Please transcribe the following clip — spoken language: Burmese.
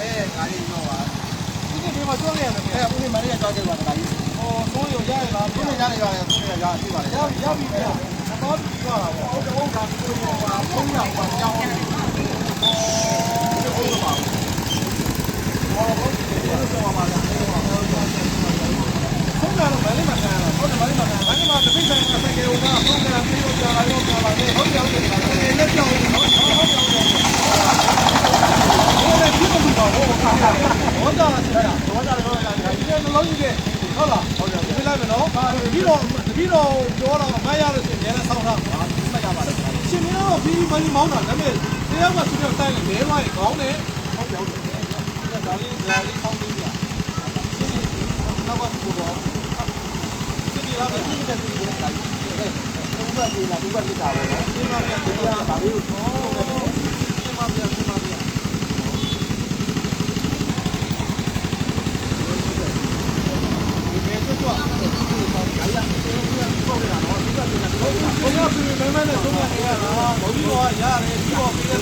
လေးတော့ပါဒီမှာကျွန်းနေရတယ် ဦးလေးမလေးကြောက်ကြပါတာကြီး ဟောသုံးရရရလား ဦးလေးရတယ်ရတယ်ဦးလေးရပြီပါလေရပြီဗျာတော့ပြီးသွားတာပေါ့ဟုတ်ကဲ့ဒီလိုပါဖုန်းရပါကြောင်းနေတယ်ဟုတ်ပါဘူးဟုတ်ကဲ့ဒီလိုပါလားဟုတ်ပါဘူးဖုန်းကတော့မလေးမခံရတော့ဟုတ်တယ်မလေးမခံမလေးမတပိတ်ဆိုင်မှာဆိုင်ကေဦးကဖုန်းကပြေးကြလာရောကြလာတယ်ဟုတ်တယ်ဟုတ်တယ်လက်ပြောင်းဟုတ်ဟုတ်ဟုတ်ဟုတ်တယ်ဒီလိုပါဘောခါဘောတာဆရာဘောတာလည်းဒီလိုလုံးကြီးတယ်ဟုတ်လားဟုတ်တယ်ပြလိုက်မယ်နော်တပီတော့ပြောတော့မရလို့ဆိုရင်လည်းဆောင်းထားပါမှတ်ရပါလားရှင်မင်းတော့ပြီးမင်းမောင်းတာဒါပေမဲ့တယောက်ကသူတို့တိုက်လဲလဲသွားရင်ခေါင်းနဲ့ဟုတ်တယ်ဟုတ်တယ်ဒါလေးဆောင်းပြီးပြနောက်ကသူတော့ဒီလာပဲဒီကတည်းကဒါကြီးဘုရားကြီးလာဘုရားကြီးတာပဲဒီမှာပြန်ဒီကဘာလို့ဒီမှာပြန်ဒီမှာပြန်ဘုရားပြည်မဲမဲနဲ့သုံးရနေရတာဘုရားကရတယ်ပြီးတော့ပေးတယ်